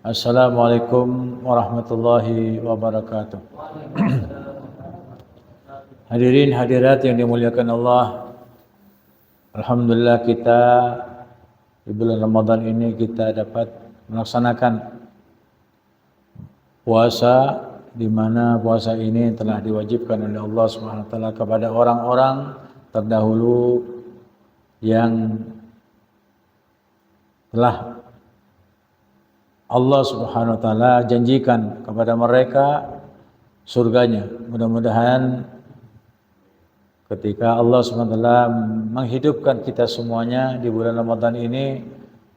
Assalamualaikum warahmatullahi wabarakatuh. Hadirin hadirat yang dimuliakan Allah, alhamdulillah kita di bulan Ramadan ini kita dapat melaksanakan puasa, di mana puasa ini telah diwajibkan oleh Allah Subhanahu wa taala kepada orang-orang terdahulu yang telah Allah Subhanahu wa taala janjikan kepada mereka surganya. Mudah-mudahan ketika Allah Subhanahu wa taala menghidupkan kita semuanya di bulan Ramadan ini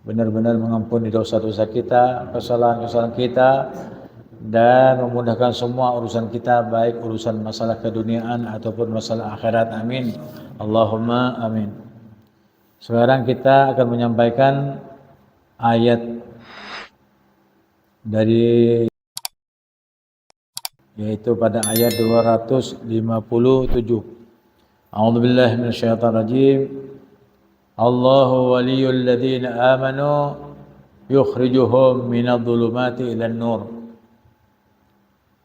benar-benar mengampuni dosa-dosa kita, kesalahan-kesalahan kita, dan memudahkan semua urusan kita, baik urusan masalah keduniaan ataupun masalah akhirat. Amin. Allahumma amin. Sekarang kita akan menyampaikan ayat dari, yaitu pada ayat 257. A'udzubillahi minasyaitonir rajim. Allahu waliyul ladzina amanu yukhrijuhum minadh-dhulumati ilan nur.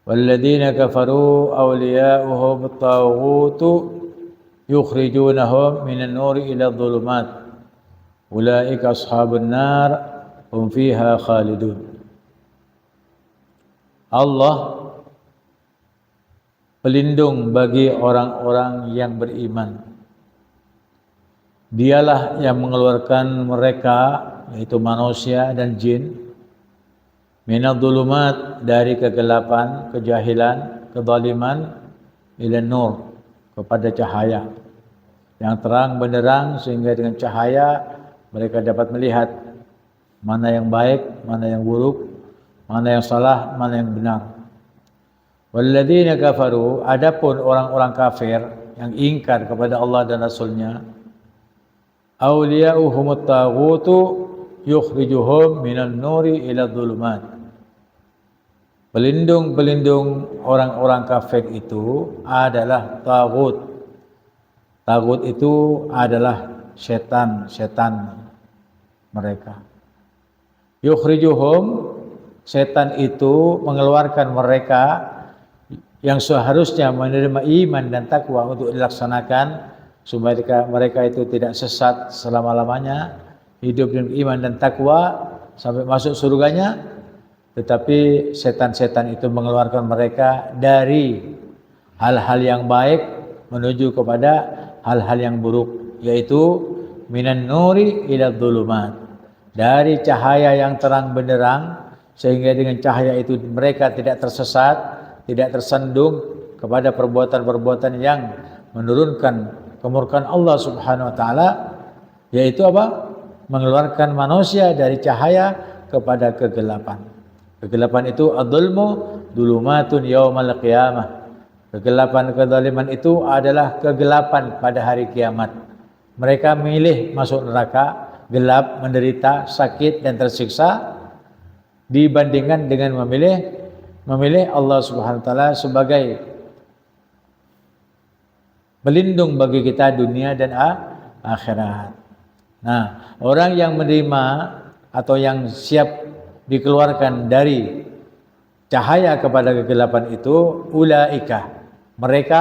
Walladzina kafaru awliya'uhum at-taghutu yukhrijunahum minan nuri ila adh-dhulumat. Ulaika ashabun nar hum fiha khalidun. Allah pelindung bagi orang-orang yang beriman. Dialah yang mengeluarkan mereka, yaitu manusia dan jin, minadh-dhulumat, dari kegelapan, kejahilan, kezaliman, ila nur, kepada cahaya yang terang benderang, sehingga dengan cahaya mereka dapat melihat mana yang baik, mana yang buruk, mana yang salah, mana yang benar. Walladzina kafaru, adapun orang-orang kafir yang ingkar kepada Allah dan Rasulnya, awliya'uhumut taghutu yukhrijuhum minan nuri ila dhulumat. Pelindung-pelindung orang-orang kafir itu adalah taghut. Taghut itu adalah setan-setan mereka. Yukhrijuhum, setan itu mengeluarkan mereka yang seharusnya menerima iman dan takwa untuk dilaksanakan, supaya mereka itu tidak sesat selama-lamanya, hidup dengan iman dan takwa sampai masuk surganya. Tetapi setan-setan itu mengeluarkan mereka dari hal-hal yang baik menuju kepada hal-hal yang buruk, yaitu minan nuri ila dhulumat, dari cahaya yang terang benderang, sehingga dengan cahaya itu mereka tidak tersesat, tidak tersandung kepada perbuatan-perbuatan yang menurunkan kemurkaan Allah Subhanahu wa taala, yaitu apa? Mengeluarkan manusia dari cahaya kepada kegelapan. Kegelapan itu adzulmu dzulumatun yaumal qiyamah. Kegelapan, kezaliman itu adalah kegelapan pada hari kiamat. Mereka memilih masuk neraka, gelap, menderita, sakit dan tersiksa, dibandingkan dengan memilih Allah Subhanahu wa taala sebagai pelindung bagi kita dunia dan akhirat. Nah, orang yang menerima atau yang siap dikeluarkan dari cahaya kepada kegelapan itu, ulaika, mereka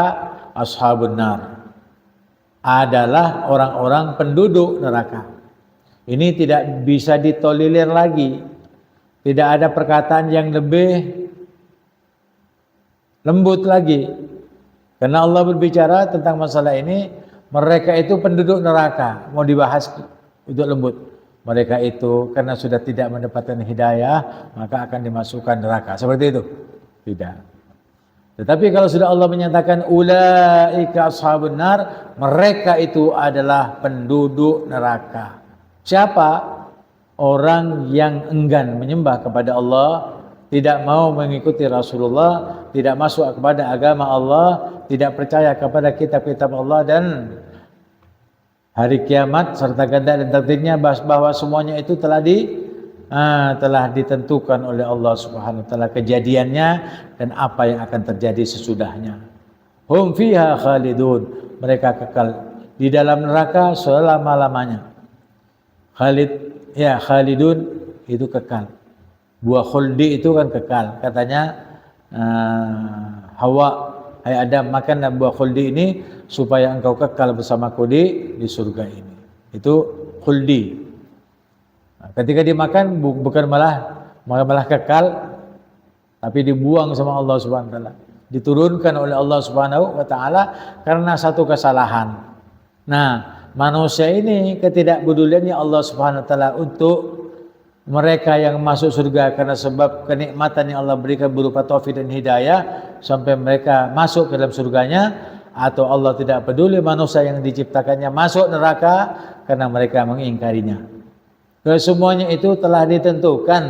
ashabun nar, adalah orang-orang penduduk neraka. Ini tidak bisa ditolerir lagi. Tidak ada perkataan yang lebih lembut lagi. Karena Allah berbicara tentang masalah ini, mereka itu penduduk neraka. Mau dibahas itu lembut. Mereka itu karena sudah tidak mendapatkan hidayah, maka akan dimasukkan neraka. Seperti itu? Tidak. Tetapi kalau sudah Allah menyatakan ulaika ashabun nar, mereka itu adalah penduduk neraka. Siapa? Orang yang enggan menyembah kepada Allah, tidak mau mengikuti Rasulullah, tidak masuk kepada agama Allah, tidak percaya kepada kitab-kitab Allah dan hari kiamat serta kehendak dan takdirnya, bahwa semuanya itu telah ditentukan oleh Allah Subhanahu wa taala kejadiannya dan apa yang akan terjadi sesudahnya. Hum fiha khalidun, mereka kekal di dalam neraka selama-lamanya. Khalidun itu kekal. Buah khuldi itu kan kekal. Katanya Hawa, hai Adam, makanlah buah khuldi ini supaya engkau kekal bersamaku di surga ini. Itu khuldi. Nah, ketika dimakan bukan malah kekal, tapi dibuang sama Allah Subhanahu wa taala. Diturunkan oleh Allah Subhanahu wa taala karena satu kesalahan. Nah, manusia ini ketidakpeduliannya Allah Subhanahu wa taala untuk mereka yang masuk surga karena sebab kenikmatan yang Allah berikan berupa taufik dan hidayah sampai mereka masuk ke dalam surganya, atau Allah tidak peduli manusia yang diciptakannya masuk neraka karena mereka mengingkarinya. Kesemuanya itu telah ditentukan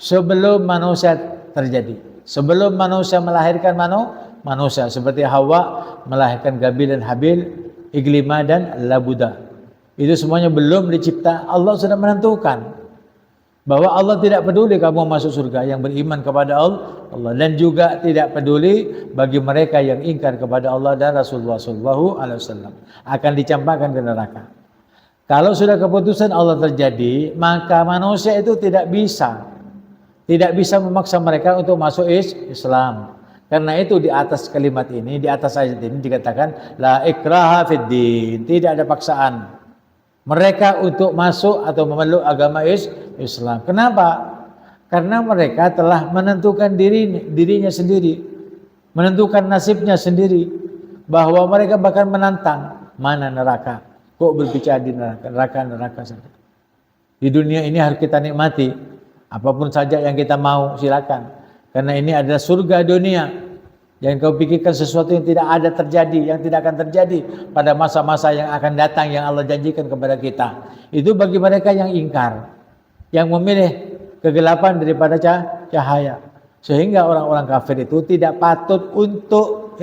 sebelum manusia terjadi. Sebelum manusia melahirkan manusia, seperti Hawa melahirkan Gabil dan Habil, Iglima dan Labuda. Itu semuanya belum dicipta, Allah sudah menentukan bahwa Allah tidak peduli kamu masuk surga yang beriman kepada Allah, dan juga tidak peduli bagi mereka yang ingkar kepada Allah dan Rasulullah SAW akan dicampakkan ke neraka. Kalau sudah keputusan Allah terjadi, maka manusia itu tidak bisa memaksa mereka untuk masuk Islam. Karena itu di atas kalimat ini, di atas ayat ini dikatakan la ikraha fid din, tidak ada paksaan mereka untuk masuk atau memeluk agama Islam. Kenapa? Karena mereka telah menentukan dirinya sendiri, menentukan nasibnya sendiri, bahwa mereka bahkan menantang mana neraka. Kok berbicara di neraka saja. Di dunia ini harus kita nikmati. Apapun saja yang kita mau, silakan. Karena ini adalah surga dunia. Jangan kau pikirkan sesuatu yang tidak ada terjadi, yang tidak akan terjadi pada masa-masa yang akan datang yang Allah janjikan kepada kita. Itu bagi mereka yang ingkar, yang memilih kegelapan daripada cahaya. Sehingga orang-orang kafir itu tidak patut untuk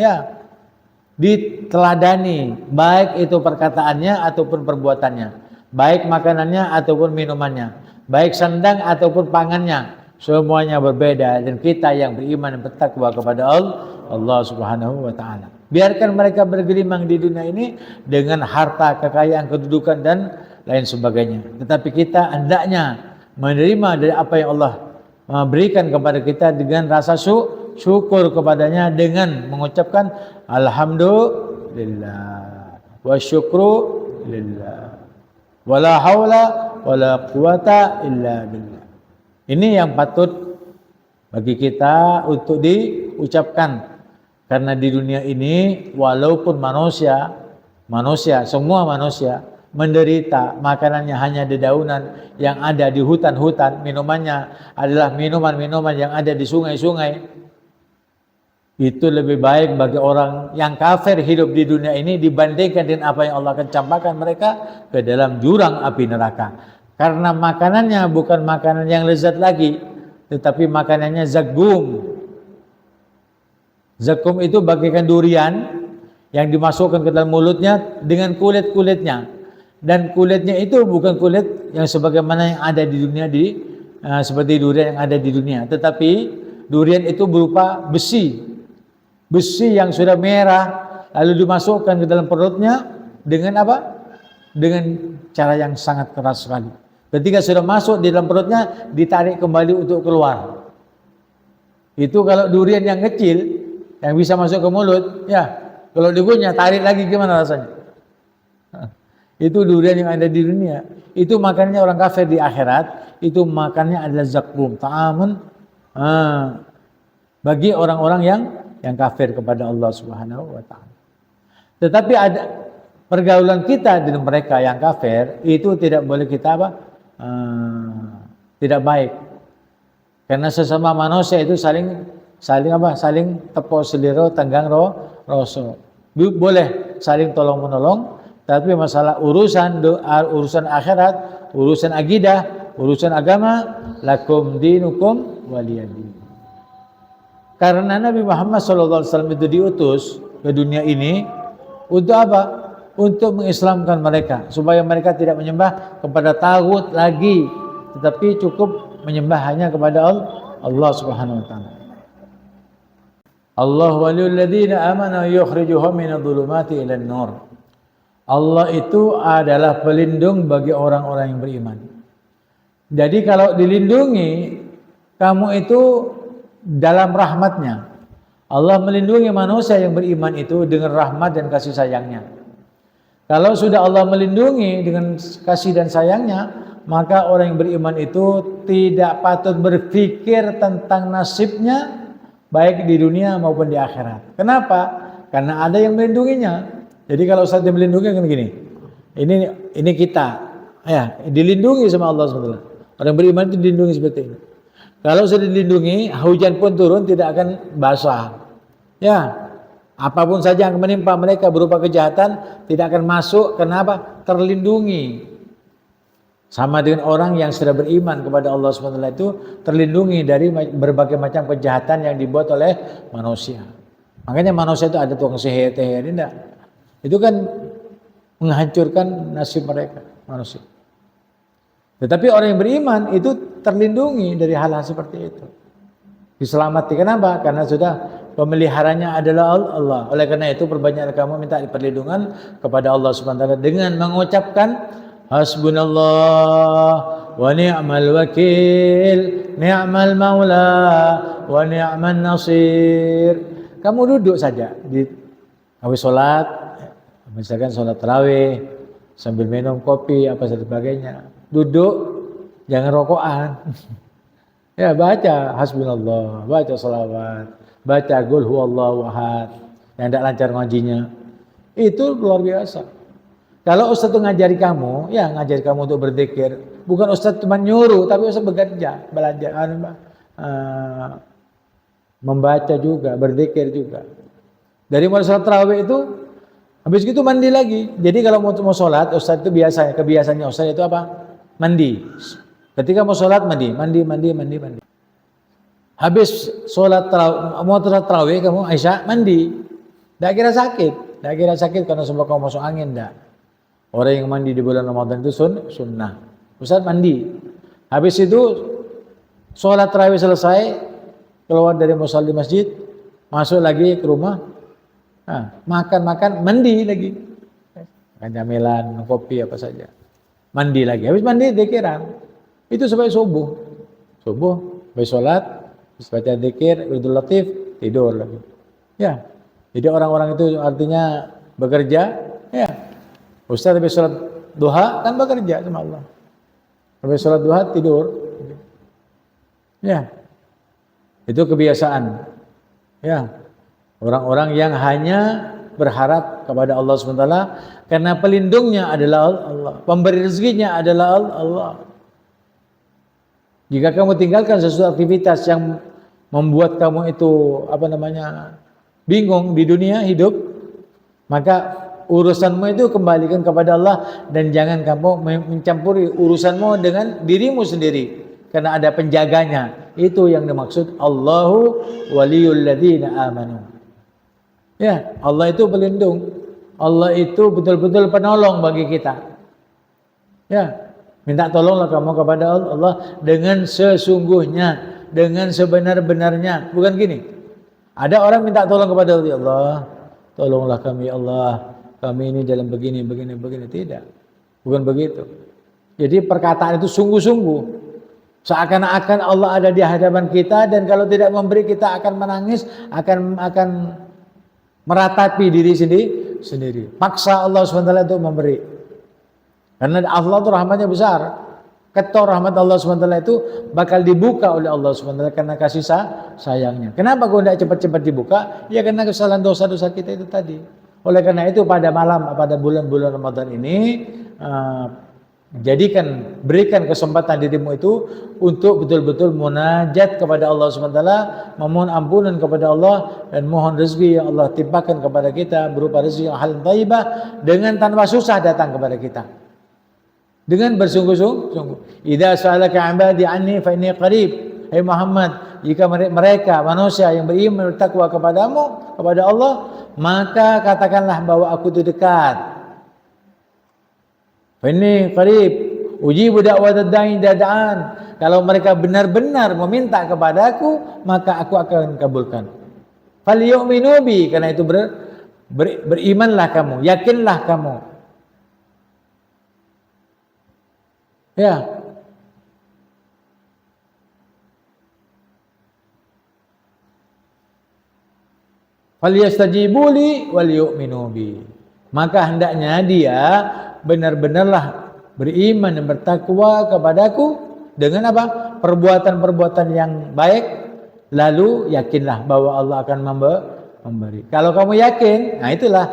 diteladani, baik itu perkataannya ataupun perbuatannya, baik makanannya ataupun minumannya, baik sandang ataupun pangannya, semuanya berbeda. Dan kita yang beriman dan bertakwa kepada Allah Subhanahu wa taala, biarkan mereka bergelimang di dunia ini dengan harta, kekayaan, kedudukan dan lain sebagainya, tetapi kita hendaknya menerima dari apa yang Allah berikan kepada kita dengan rasa syukur kepadanya, dengan mengucapkan alhamdulillah wa syukru lillah wala haula wala quwata illa billah. Ini yang patut bagi kita untuk diucapkan, karena di dunia ini walaupun semua manusia menderita, makanannya hanya dedaunan yang ada di hutan-hutan, minumannya adalah minuman-minuman yang ada di sungai-sungai. Itu lebih baik bagi orang yang kafir hidup di dunia ini dibandingkan dengan apa yang Allah akan campakkan mereka ke dalam jurang api neraka. Karena makanannya bukan makanan yang lezat lagi, tetapi makanannya zakum. Zakum itu bagaikan durian yang dimasukkan ke dalam mulutnya dengan kulit-kulitnya. Dan kulitnya itu bukan kulit yang sebagaimana yang ada di dunia, seperti durian yang ada di dunia, tetapi durian itu berupa besi yang sudah merah, lalu dimasukkan ke dalam perutnya dengan apa? Dengan cara yang sangat keras sekali. Ketika sudah masuk di dalam perutnya, ditarik kembali untuk keluar. Itu kalau durian yang kecil yang bisa masuk ke mulut, kalau dikunyah tarik lagi gimana rasanya? Itu durian yang ada di dunia. Itu makannya orang kafir di akhirat. Itu makannya adalah zakum, ta'amun bagi orang-orang yang kafir kepada Allah Subhanahu wa taala. Tetapi ada pergaulan kita dengan mereka yang kafir itu tidak boleh kita tidak baik. Karena sesama manusia itu saling tepuk seliro, tenggang rosok. Boleh saling tolong menolong, tapi masalah urusan akhirat, urusan akidah, urusan agama, lakum dinukum waliyadin. Karena Nabi Muhammad SAW itu diutus ke dunia ini untuk apa? Untuk mengislamkan mereka, supaya mereka tidak menyembah kepada tagut lagi, tetapi cukup menyembah hanya kepada Allah Subhanahu wa taala. Allah waliyul ladzina amanu yukhrijuhum minadh-dhulumati ilan nur. Allah itu adalah pelindung bagi orang-orang yang beriman. Jadi kalau dilindungi kamu itu dalam rahmatnya. Allah melindungi manusia yang beriman itu dengan rahmat dan kasih sayangnya. Kalau sudah Allah melindungi dengan kasih dan sayangnya, maka orang yang beriman itu tidak patut berpikir tentang nasibnya baik di dunia maupun di akhirat. Kenapa? Karena ada yang melindunginya. Jadi kalau Ustaz melindungi kan gini. Ini kita ya, dilindungi sama Allah SWT. Orang beriman itu dilindungi seperti ini. Kalau sudah dilindungi, hujan pun turun tidak akan basah. Ya, apapun saja yang menimpa mereka berupa kejahatan tidak akan masuk. Kenapa? Terlindungi. Sama dengan orang yang sudah beriman kepada Allah SWT itu terlindungi dari berbagai macam kejahatan yang dibuat oleh manusia. Makanya manusia itu ada tukang sihir, tidak. Itu kan menghancurkan nasib mereka, manusia. Tetapi orang yang beriman itu terlindungi dari hal-hal seperti itu. Diselamatkan. Kenapa? Karena sudah pemeliharanya adalah Allah. Oleh karena itu perbanyaklah kamu minta perlindungan kepada Allah SWT dengan mengucapkan hasbunallah wa ni'mal wakil, ni'mal maula wa ni'man nasir. Kamu duduk saja habis sholat, misalkan sholat tarawih sambil minum kopi apa sebagainya. Duduk, jangan rokokan. Ya, baca hasbunallah, baca salawat, baca qul huwallahu ahad. Yang tidak lancar ngajinya, itu luar biasa. Kalau Ustaz itu ngajari kamu, ya ngajari kamu untuk berzikir. Bukan Ustaz cuma nyuruh, tapi Ustaz bekerja, belajar, membaca juga, berzikir juga. Dari mulai sholat tarawih itu, habis itu mandi lagi. Jadi kalau mau sholat, Ustaz itu kebiasaannya Ustaz itu apa? Mandi. Ketika mau sholat mandi. Habis sholat tarawih kamu Aisyah mandi. Tidak kira sakit karena sebab kamu masuk angin, tidak. Orang yang mandi di bulan Ramadan itu sunnah. Ustaz mandi. Habis itu sholat tarawih selesai, keluar dari mushalla di masjid, masuk lagi ke rumah, makan mandi lagi. Makan camilan, kopi apa saja. Mandi lagi, habis mandi dzikiran. Itu sampai subuh, habis sholat, habis baca dzikir, wirdul latif, tidur lagi. Ya, jadi orang-orang itu artinya bekerja. Ya, Ustaz habis sholat duha kan bekerja sama Allah. Habis sholat duha tidur. Ya, itu kebiasaan. Ya, orang-orang yang hanya berharap kepada Allah SWT karena pelindungnya adalah Allah, pemberi rezekinya adalah Allah. Jika kamu tinggalkan sesuatu aktivitas yang membuat kamu itu bingung di dunia hidup, maka urusanmu itu kembalikan kepada Allah dan jangan kamu mencampuri urusanmu dengan dirimu sendiri karena ada penjaganya. Itu yang dimaksud Allahu waliyul ladzina amanu. Ya, Allah itu pelindung. Allah itu betul-betul penolong bagi kita. Ya, minta tolonglah kamu kepada Allah dengan sesungguhnya, dengan sebenar-benarnya. Bukan gini. Ada orang minta tolong kepada Allah, tolonglah kami Allah, kami ini dalam begini. Tidak. Bukan begitu. Jadi perkataan itu sungguh-sungguh. Seakan-akan Allah ada di hadapan kita dan kalau tidak memberi kita akan menangis, akan meratapi diri sendiri. Paksa Allah SWT untuk memberi. Karena Allah itu rahmatnya besar. Ketor rahmat Allah SWT itu bakal dibuka oleh Allah SWT karena kasih sayangnya. Kenapa kok tidak cepat-cepat dibuka? Ya karena kesalahan dosa-dosa kita itu tadi. Oleh karena itu pada bulan-bulan Ramadan ini berikan kesempatan dirimu itu untuk betul-betul munajat kepada Allah SWT, memohon ampunan kepada Allah dan mohon rezeki yang Allah timpakan kepada kita berupa rezeki yang halal thayyibah dengan tanpa susah datang kepada kita. Dengan bersungguh-sungguh. Idza sa'alaka 'ibadi 'anni fa inni qarib. Hai Muhammad, jika mereka manusia yang beriman bertakwa kepadamu, kepada Allah, maka katakanlah bahwa aku itu dekat. Ini qarib, ujibu da'watad da'i idza da'an. Kalau mereka benar-benar meminta kepadaku, maka aku akan kabulkan. Falyu'minu bi, karena itu berimanlah kamu, yakinlah kamu. Ya. falyastajibu li wal yu'minu bi. Maka hendaknya dia benar-benarlah beriman dan bertakwa kepadaku dengan apa? Perbuatan-perbuatan yang baik, lalu yakinlah bahwa Allah akan memberi. Kalau kamu yakin, nah itulah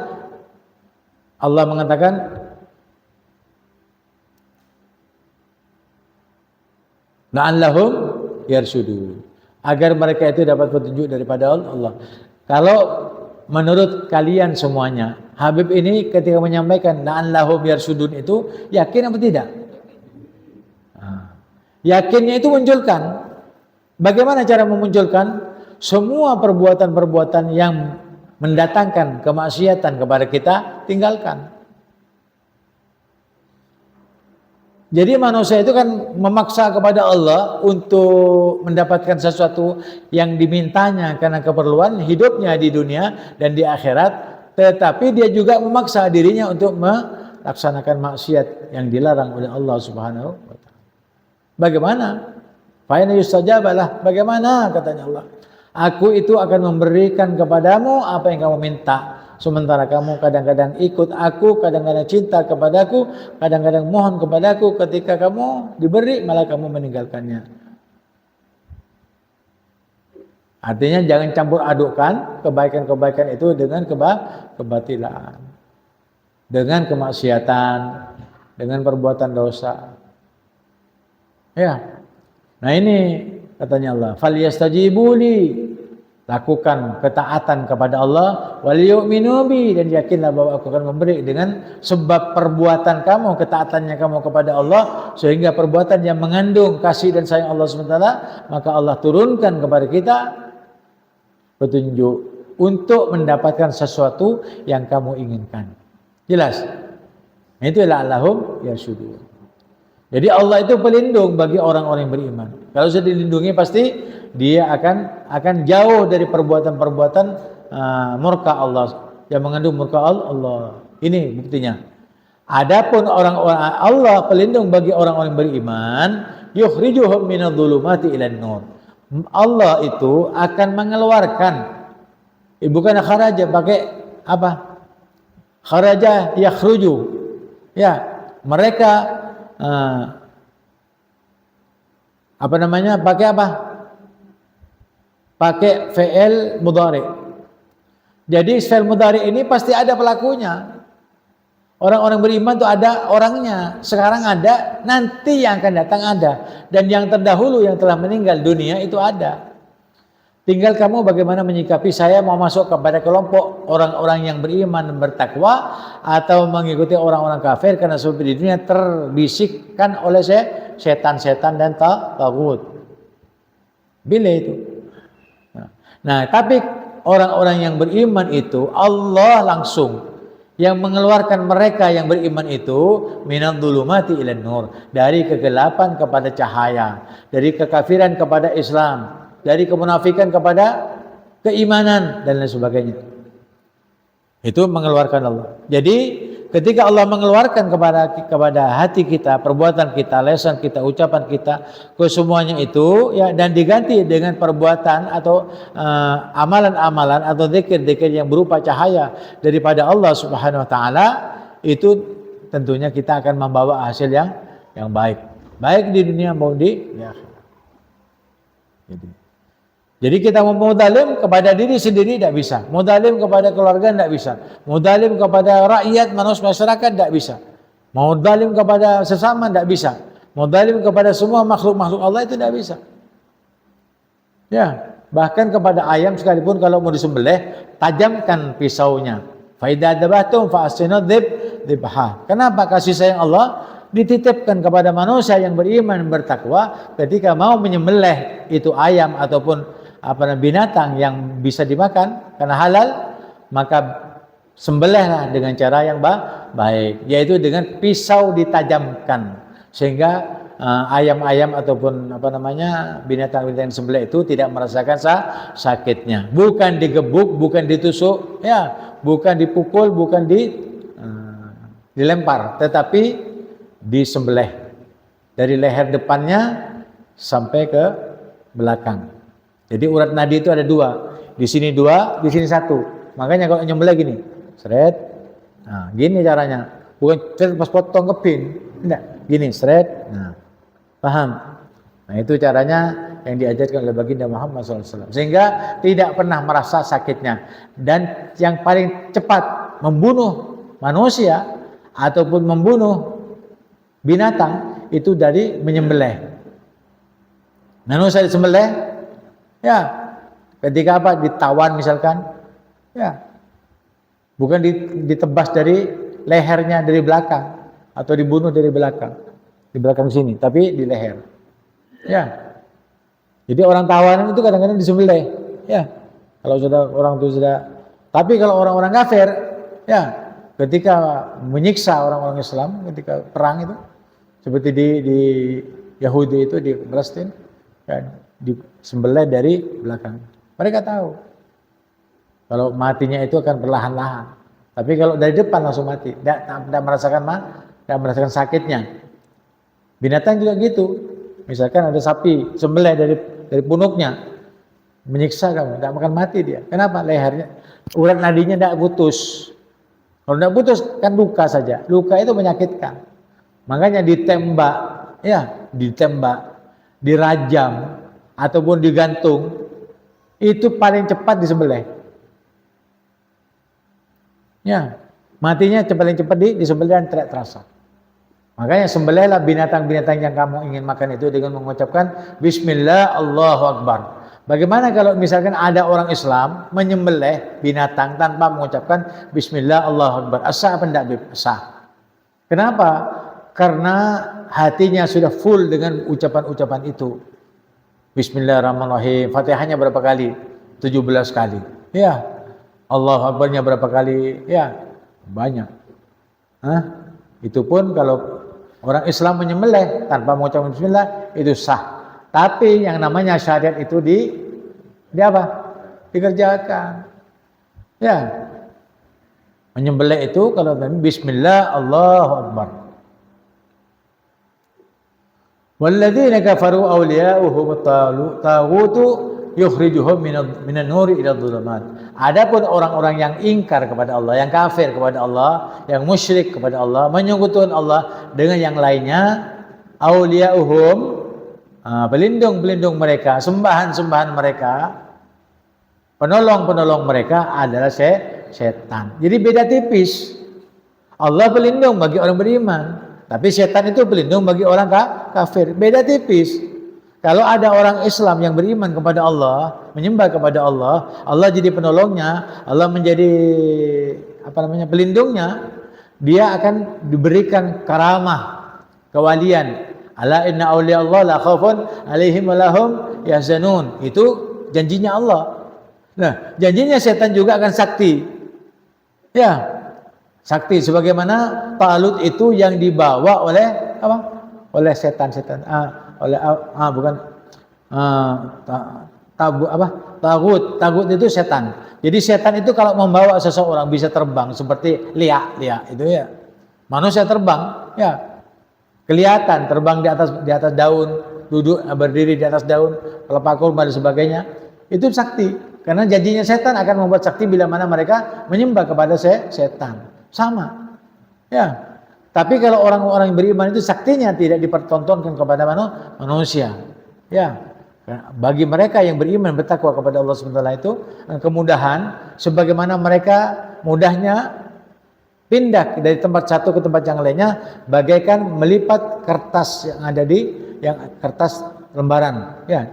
Allah mengatakan la'allahum yarshudun, agar mereka itu dapat petunjuk daripada Allah. Kalau menurut kalian semuanya, Habib ini ketika menyampaikan la'allahum yarshudun itu yakin apa tidak? Yakinnya itu munculkan. Bagaimana cara memunculkan? Semua perbuatan-perbuatan yang mendatangkan kemaksiatan kepada kita, tinggalkan. Jadi manusia itu kan memaksa kepada Allah untuk mendapatkan sesuatu yang dimintanya karena keperluan hidupnya di dunia dan di akhirat, tetapi dia juga memaksa dirinya untuk melaksanakan maksiat yang dilarang oleh Allah Subhanahu wa taala. Bagaimana? Fa in yustajabalah. Bagaimana katanya Allah? Aku itu akan memberikan kepadamu apa yang kamu minta. Sementara kamu kadang-kadang ikut aku, kadang-kadang cinta kepadaku, kadang-kadang mohon kepadaku, ketika kamu diberi malah kamu meninggalkannya. Artinya jangan campur adukkan kebaikan-kebaikan itu dengan kebatilan, dengan kemaksiatan, dengan perbuatan dosa. Ya. Nah ini katanya Allah, falyastajibu li, lakukan ketaatan kepada Allah, wal yu'minu bi, dan yakinlah bahwa aku akan memberi dengan sebab perbuatan kamu, ketaatannya kamu kepada Allah, sehingga perbuatan yang mengandung kasih dan sayang Allah SWT, maka Allah turunkan kepada kita petunjuk untuk mendapatkan sesuatu yang kamu inginkan. Jelas? Itulah Allahum yarsyudun. Jadi Allah itu pelindung bagi orang-orang yang beriman. Kalau sudah dilindungi pasti dia akan jauh dari perbuatan-perbuatan murka Allah, yang mengandung murka Allah. Ini buktinya. Adapun orang-orang Allah pelindung bagi orang-orang beriman, yukhrijuhum minadh-dhulumati ilan nur. Allah itu akan mengeluarkan, bukan kharaja, pakai apa? Kharaja yakhruju. Ya, mereka apa namanya? Pakai apa? Pakai fi'il mudhari. Jadi fi'il mudhari ini pasti ada pelakunya. Orang-orang beriman itu ada orangnya. Sekarang ada, nanti yang akan datang ada. Dan yang terdahulu yang telah meninggal dunia itu ada. Tinggal kamu bagaimana menyikapi. Saya mau masuk kepada kelompok orang-orang yang beriman dan bertakwa, atau mengikuti orang-orang kafir karena sebab di dunia terbisikkan oleh setan-setan dan tagut. Bila itu. Nah, tapi orang-orang yang beriman itu Allah langsung yang mengeluarkan mereka yang beriman itu minadh-dhulumati ilan nur, dari kegelapan kepada cahaya, dari kekafiran kepada Islam, dari kemunafikan kepada keimanan dan lain sebagainya. Itu mengeluarkan Allah. Jadi ketika Allah mengeluarkan kepada hati kita, perbuatan kita, lisan kita, ucapan kita, kesemuanya itu ya, dan diganti dengan perbuatan atau amalan-amalan atau zikir-zikir yang berupa cahaya daripada Allah Subhanahu wa taala, itu tentunya kita akan membawa hasil yang baik di dunia maupun di akhirat. Jadi kita mau zalim kepada diri sendiri tidak bisa, mau zalim kepada keluarga tidak bisa, mau zalim kepada rakyat masyarakat tidak bisa, mau zalim kepada sesama tidak bisa, mau zalim kepada semua makhluk-makhluk Allah itu tidak bisa. Ya, bahkan kepada ayam sekalipun kalau mau disembelih, tajamkan pisaunya. Fa idza dabahtum fa ahsinu dzibha. Kenapa? Kasih sayang Allah dititipkan kepada manusia yang beriman bertakwa, ketika mau menyembelih itu ayam ataupun binatang yang bisa dimakan karena halal, maka sembelihlah dengan cara yang baik, yaitu dengan pisau ditajamkan, sehingga ayam-ayam ataupun binatang-binatang sembelih itu tidak merasakan sakitnya. Bukan digebuk, bukan ditusuk, ya, bukan dipukul, bukan dilempar, tetapi disembelih dari leher depannya sampai ke belakang. Jadi urat nadi itu ada dua, di sini 2, di sini 1. Makanya kalau nyembelih gini, seret. Nah, gini caranya. Bukan seret pas potong kepin. Enggak, gini, seret. Nah, paham? Nah, itu caranya yang diajarkan oleh baginda Muhammad SAW. Sehingga tidak pernah merasa sakitnya. Dan yang paling cepat membunuh manusia ataupun membunuh binatang itu dari menyembelih. Manusia disembelih, ya, ketika apa? Ditawan misalkan, ya, bukan ditebas dari lehernya dari belakang atau dibunuh dari belakang, di belakang sini, tapi di leher, ya. Jadi orang tawanan itu kadang-kadang disembelih, ya. Kalau sudah orang itu sudah, tapi kalau orang-orang kafir, ya, ketika menyiksa orang-orang Islam ketika perang itu, seperti di Yahudi itu di Palestina, ya, disembelih dari belakang. Mereka tahu kalau matinya itu akan perlahan-lahan. Tapi kalau dari depan langsung mati, tidak merasakan sakitnya. Binatang juga gitu. Misalkan ada sapi sembelih dari punuknya, menyiksa kamu, tidak akan mati dia. Kenapa? Lehernya, urat nadinya tidak putus. Kalau tidak putus kan luka saja. Luka itu menyakitkan. Makanya ditembak, ya, dirajam ataupun digantung, itu paling cepat disembelih. Ya, matinya paling cepat disembelih dan tidak terasa. Makanya sembelihlah binatang-binatang yang kamu ingin makan itu dengan mengucapkan Bismillah Allahu Akbar. Bagaimana kalau misalkan ada orang Islam menyembelih binatang tanpa mengucapkan Bismillah Allahu Akbar? Sah apa tidak? Sah. Kenapa? Karena hatinya sudah full dengan ucapan-ucapan itu. Bismillahirrahmanirrahim. Fatihahnya berapa kali? 17 kali. Ya. Allahu Akbarnya berapa kali? Ya. Banyak. Hah? Itu pun kalau orang Islam menyembelih tanpa mengucapkan Bismillah itu sah. Tapi yang namanya syariat itu di apa? Dikerjakan. Ya. Menyembelih itu kalau Bismillah Allahu Akbar. Walladzina kafaru awliya'uhum at-taghutu yukhrijuhum minan nuri ila dhulumat. Adapun orang-orang yang ingkar kepada Allah, yang kafir kepada Allah, yang musyrik kepada Allah, menyekutukan Allah dengan yang lainnya, awliya'uhum, pelindung-pelindung mereka, sembahan-sembahan mereka, penolong-penolong mereka adalah setan. Jadi beda tipis. Allah pelindung bagi orang beriman, tapi setan itu pelindung bagi orang kafir. Beda tipis. Kalau ada orang Islam yang beriman kepada Allah, menyembah kepada Allah, Allah jadi penolongnya, Allah menjadi pelindungnya, dia akan diberikan karamah, kewalian. Ala inna awliya Allah la khaufun alaihim wa lahum yahzanun. Itu janjinya Allah. Nah, janjinya setan juga akan sakti. Ya, sakti sebagaimana Talut itu yang dibawa oleh apa? Oleh setan-setan. Tagut itu setan. Jadi setan itu kalau membawa seseorang bisa terbang seperti lia itu ya. Manusia terbang, ya. Kelihatan terbang di atas daun, duduk berdiri di atas daun, pelepah kurma dan sebagainya. Itu sakti. Karena janjinya setan akan membuat sakti bila mana mereka menyembah kepada setan. Sama. Ya. Tapi kalau orang-orang yang beriman itu saktinya tidak dipertontonkan kepada manusia. Ya. Bagi mereka yang beriman bertakwa kepada Allah SWT itu kemudahan sebagaimana mereka mudahnya pindah dari tempat satu ke tempat yang lainnya bagaikan melipat kertas yang ada kertas lembaran. Ya.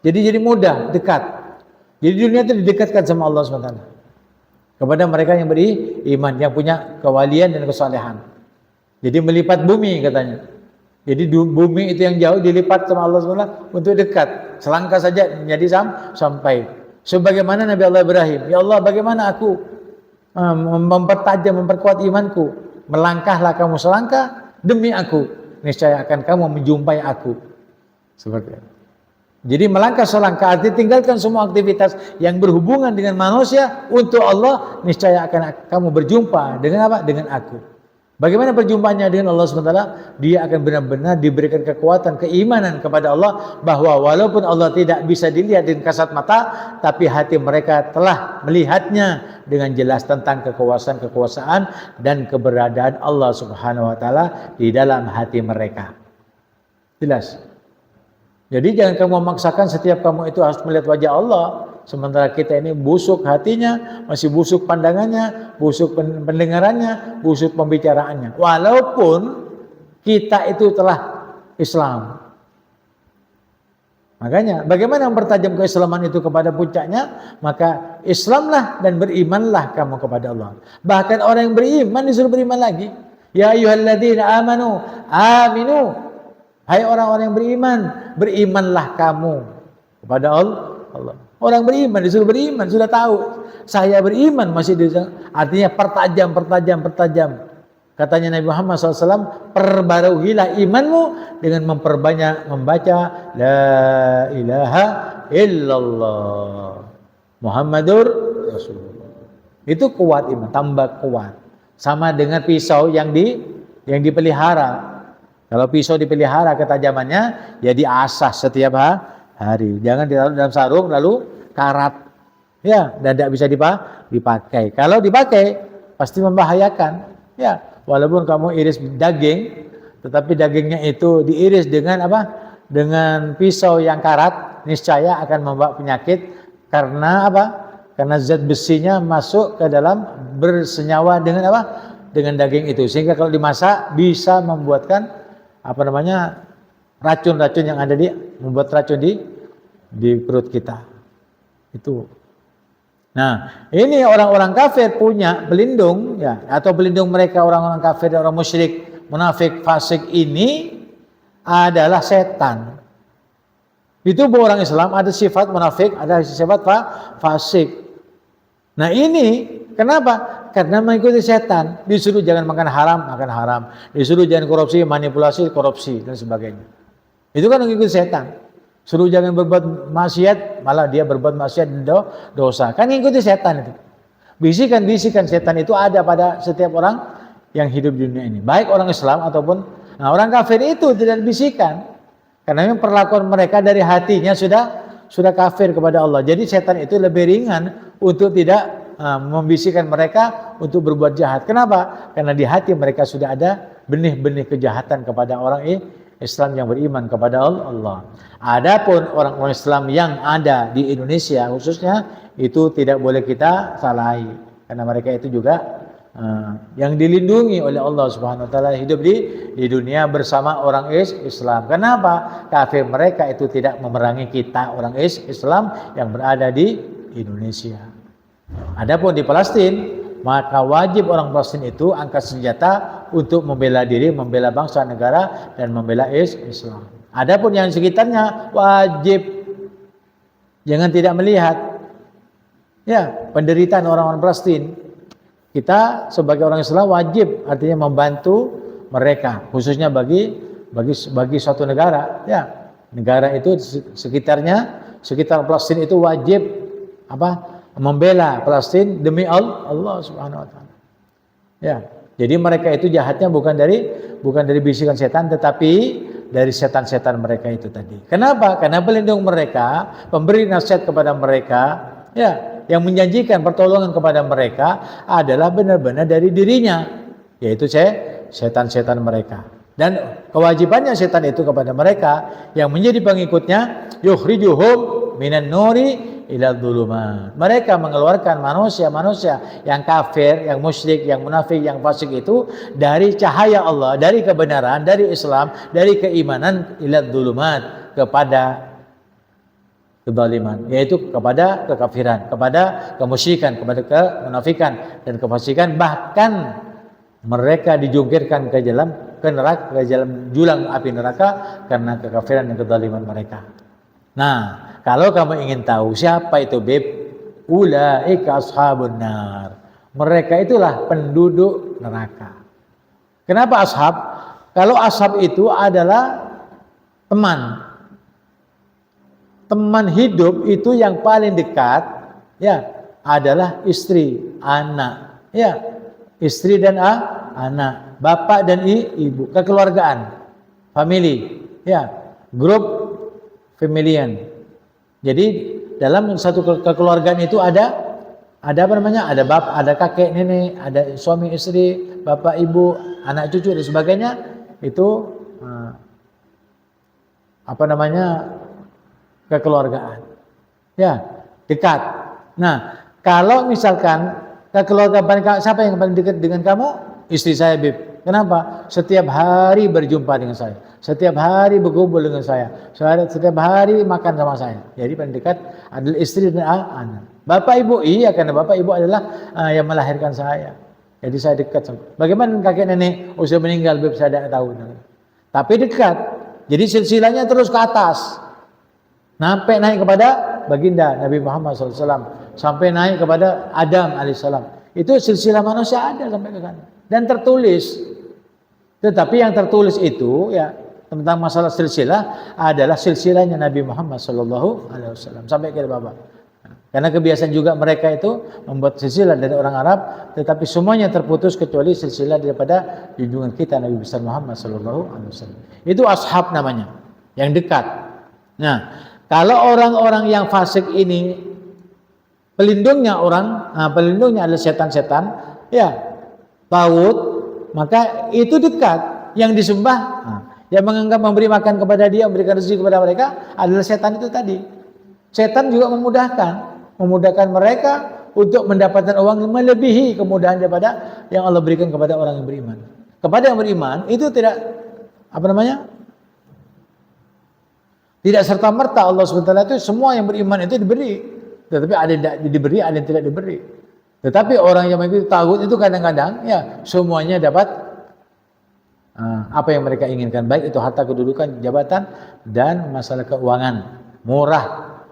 Jadi mudah, dekat. Jadi dunia itu didekatkan sama Allah SWT. Kepada mereka yang beriman, yang punya kewalian dan kesalehan. Jadi melipat bumi katanya. Jadi bumi itu yang jauh dilipat sama Allah SWT untuk dekat. Selangkah saja menjadi sampai. Sebagaimana Nabi Allah Ibrahim. Ya Allah, bagaimana aku memperkuat imanku. Melangkahlah kamu selangkah demi aku. Niscaya akan kamu menjumpai aku. Seperti itu. Jadi melangkah selangkah arti tinggalkan semua aktivitas yang berhubungan dengan manusia untuk Allah, niscaya akan kamu berjumpa dengan apa? Dengan aku. Bagaimana perjumpaannya dengan Allah SWT? Dia akan benar-benar diberikan kekuatan, keimanan kepada Allah, bahwa walaupun Allah tidak bisa dilihat dengan kasat mata, tapi hati mereka telah melihatnya dengan jelas tentang kekuasaan dan keberadaan Allah Subhanahu wa taala di dalam hati mereka. Jelas. Jadi jangan kamu memaksakan setiap kamu itu harus melihat wajah Allah, sementara kita ini busuk hatinya, masih busuk pandangannya, busuk pendengarannya, busuk pembicaraannya. Walaupun kita itu telah Islam. Makanya bagaimana mempertajam keislaman itu kepada puncaknya? Maka Islamlah dan berimanlah kamu kepada Allah. Bahkan orang yang beriman disuruh beriman lagi. Ya ayyuhalladzina amanu aminu. Hai orang-orang yang beriman, berimanlah kamu kepada Allah. Orang beriman disuruh beriman, sudah tahu. Saya beriman masih artinya pertajam. Katanya Nabi Muhammad SAW, perbaruhilah imanmu dengan memperbanyak membaca La ilaha illallah Muhammadur Rasulullah. Itu kuat iman, tambah kuat. Sama dengan pisau yang dipelihara. Kalau pisau dipelihara ketajamannya, ya diasah setiap hari. Jangan ditaruh dalam sarung lalu karat. Ya, dan tidak bisa dipakai. Kalau dipakai pasti membahayakan. Ya, walaupun kamu iris daging, tetapi dagingnya itu diiris dengan apa? Dengan pisau yang karat, niscaya akan membawa penyakit. Karena apa? Karena zat besinya masuk ke dalam, bersenyawa dengan apa? Dengan daging itu. Sehingga kalau dimasak bisa membuatkan racun-racun yang ada membuat racun di perut kita. Itu. Nah, ini orang-orang kafir punya pelindung, ya, atau pelindung mereka orang-orang kafir, orang musyrik, munafik, fasik ini adalah setan. Di tubuh orang Islam ada sifat munafik, ada sifat fasik. Nah ini kenapa? Karena mengikuti setan. Disuruh jangan makan haram. Disuruh jangan korupsi, manipulasi, korupsi, dan sebagainya. Itu kan mengikuti setan. Suruh jangan berbuat maksiat, malah dia berbuat maksiat dosa. Kan mengikuti setan itu. Bisikan-bisikan setan itu ada pada setiap orang yang hidup di dunia ini. Baik orang Islam ataupun orang kafir itu tidak bisikan. Karena memang perlakuan mereka dari hatinya sudah kafir kepada Allah. Jadi setan itu lebih ringan untuk tidak membisikkan mereka untuk berbuat jahat. Kenapa? Karena di hati mereka sudah ada benih-benih kejahatan kepada orang Islam yang beriman kepada Allah. Adapun orang-orang Islam yang ada di Indonesia khususnya itu tidak boleh kita salahi, karena mereka itu juga yang dilindungi oleh Allah Subhanahu wa taala, hidup di dunia bersama orang Islam. Kenapa? Kafir mereka itu tidak memerangi kita orang Islam yang berada di Indonesia. Adapun di Palestina, maka wajib orang Palestina itu angkat senjata untuk membela diri, membela bangsa negara, dan membela Islam. Adapun yang sekitarnya wajib jangan tidak melihat ya penderitaan orang-orang Palestina. Kita sebagai orang Islam wajib artinya membantu mereka, khususnya bagi suatu negara. Ya, negara itu sekitar Palestina itu wajib membela Palestina demi Allah Subhanahu wa taala. Ya, jadi mereka itu jahatnya bukan dari bisikan setan, tetapi dari setan-setan mereka itu tadi. Kenapa? Karena pelindung mereka, pemberi nasihat kepada mereka, ya, yang menjanjikan pertolongan kepada mereka adalah benar-benar dari dirinya, yaitu setan-setan mereka. Dan kewajibannya setan itu kepada mereka yang menjadi pengikutnya, yukhrijuhum minan nuri ila dzulumat. Mereka mengeluarkan manusia-manusia yang kafir, yang musyrik, yang munafik, yang fasik itu dari cahaya Allah, dari kebenaran, dari Islam, dari keimanan ila dzulumat, kepada kezaliman, yaitu kepada kekafiran, kepada kemusyrikan, kepada kemunafikan dan kefasikan. Bahkan mereka dijungkirkan ke dalam julang api neraka karena kekafiran dan kezaliman mereka. Nah, kalau kamu ingin tahu siapa itu ulaika ashabun nar. Mereka itulah penduduk neraka. Kenapa ashab? Kalau ashab itu adalah teman hidup itu yang paling dekat, ya, adalah istri, anak, ya, istri dan anak, bapak dan ibu, kekeluargaan, family, ya, grup familian. Jadi dalam satu kekeluargaan itu ada apa namanya? Ada bapak, ada kakek, nenek, ada suami istri, bapak, ibu, anak cucu dan sebagainya. Itu apa namanya? Kekeluargaan. Ya, dekat. Nah, kalau misalkan kekeluargaan siapa yang paling dekat dengan kamu? Istri saya, Bib. Kenapa? Setiap hari berjumpa dengan saya. Setiap hari berkumpul dengan saya. Setiap hari makan sama saya. Jadi paling dekat adalah istri dan anak. Bapak ibu, iya, karena bapak ibu adalah yang melahirkan saya. Jadi saya dekat sama. Bagaimana kakek nenek usia meninggal, Bib, saya tidak tahu. Tapi dekat. Jadi silsilahnya terus ke atas. Sampai naik kepada baginda Nabi Muhammad SAW. Sampai naik kepada Adam alaihissalam. Itu silsilah manusia ada sampai ke sana. Dan tertulis. Tetapi yang tertulis itu ya tentang masalah silsilah adalah silsilahnya Nabi Muhammad SAW sampai ke bawah. Karena kebiasaan juga mereka itu membuat silsilah dari orang Arab, tetapi semuanya terputus kecuali silsilah daripada junjungan kita Nabi besar Muhammad SAW. Itu ashab namanya, yang dekat. Nah, kalau orang-orang yang fasik ini pelindungnya adalah setan-setan, ya, taut, maka itu dekat. Yang disembah, yang menganggap memberi makan kepada dia, memberikan rezeki kepada mereka adalah setan itu tadi. Setan juga memudahkan mereka untuk mendapatkan uang melebihi kemudahan daripada yang Allah berikan kepada orang yang beriman. Kepada yang beriman itu tidak tidak serta-merta Allah SWT itu semua yang beriman itu diberi. Tetapi ada yang diberi, ada yang tidak diberi. Tetapi orang yang mengikuti tagut itu kadang-kadang ya semuanya dapat apa yang mereka inginkan, baik itu harta, kedudukan, jabatan, dan masalah keuangan murah.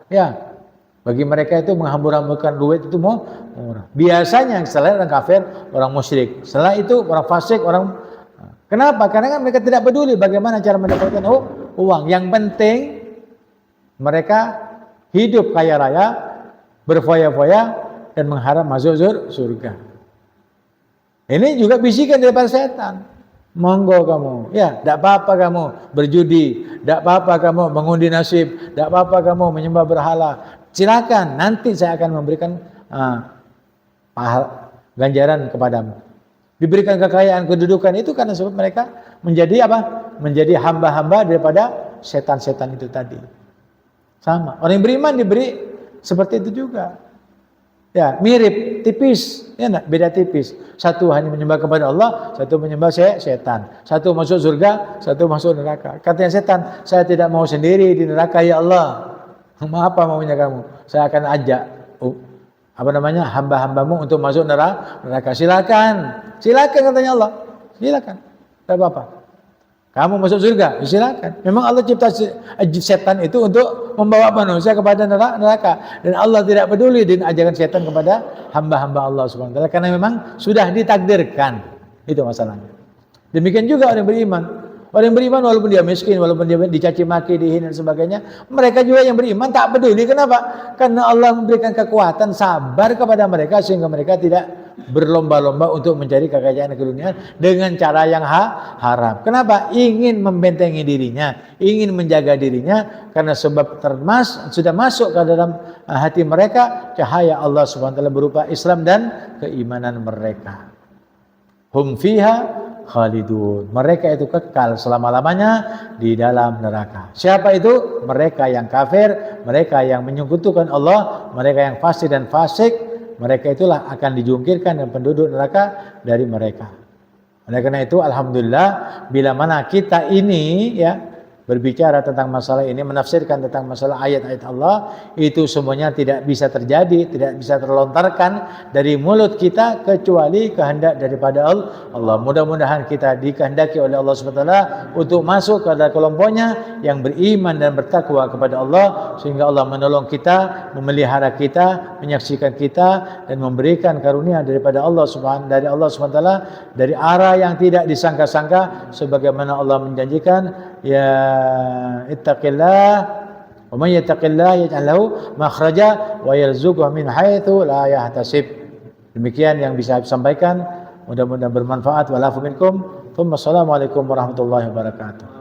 Ya, bagi mereka itu menghambur-hamburkan duit itu murah. Biasanya setelah orang kafir, orang musyrik, setelah itu orang fasik, kenapa? Karena kan mereka tidak peduli bagaimana cara mendapatkan uang. Yang penting mereka hidup kaya raya, berfoya-foya, dan mengharap masuk surga. Ini juga bisikan daripada setan. Monggo kamu, ya, tidak apa-apa kamu berjudi, tidak apa-apa kamu mengundi nasib, tidak apa-apa kamu menyembah berhala. Silakan, nanti saya akan memberikan ganjaran kepadamu. Diberikan kekayaan, kedudukan itu karena sebab mereka menjadi apa? Menjadi hamba-hamba daripada setan-setan itu tadi. Sama. Orang yang beriman diberi seperti itu juga. Ya, mirip, tipis, ya enggak? Beda tipis. Satu hanya menyembah kepada Allah, satu menyembah setan. Satu masuk surga, satu masuk neraka. Katanya setan, saya tidak mau sendiri di neraka ya Allah. Apa maunya kamu? Saya akan ajak hamba-hambamu untuk masuk neraka. Silakan katanya Allah. Silakan. Tidak apa-apa. Kamu masuk surga, silakan. Memang Allah cipta setan itu untuk membawa manusia kepada neraka. Dan Allah tidak peduli dengan ajakan setan kepada hamba-hamba Allah SWT. Karena memang sudah ditakdirkan. Itu masalahnya. Demikian juga orang beriman. Orang yang beriman walaupun dia miskin, walaupun dia dicaci maki, dihina dan sebagainya, mereka juga yang beriman tak peduli. Kenapa? Karena Allah memberikan kekuatan sabar kepada mereka sehingga mereka tidak berlomba-lomba untuk mencari kekayaan keduniaan dengan cara yang haram. Kenapa? Ingin membentengi dirinya, ingin menjaga dirinya karena sebab sudah masuk ke dalam hati mereka cahaya Allah SWT berupa Islam dan keimanan mereka. Hum fiha khalidun. Mereka itu kekal selama-lamanya di dalam neraka. Siapa itu? Mereka yang kafir, mereka yang menyekutukan Allah, mereka yang fasik dan fasik, mereka itulah akan dijungkirkan dan penduduk neraka dari mereka. Oleh karena itu alhamdulillah bila mana kita ini ya berbicara tentang masalah ini, menafsirkan tentang masalah ayat-ayat Allah, itu semuanya tidak bisa terjadi, tidak bisa terlontarkan dari mulut kita kecuali kehendak daripada Allah. Mudah-mudahan kita dikehendaki oleh Allah SWT untuk masuk ke dalam kelompoknya yang beriman dan bertakwa kepada Allah, sehingga Allah menolong kita, memelihara kita, menyaksikan kita, dan memberikan karunia daripada Allah SWT, dari arah yang tidak disangka-sangka, sebagaimana Allah menjanjikan, ya ittaqillah wa man yattaqillah yaj'al lahu makhraja wa yarzuqhu min haitsu la yahtasib. Demikian yang bisa saya sampaikan. Mudah-mudahan bermanfaat. Wa'alafu minkum. Assalamualaikum warahmatullahi wabarakatuh.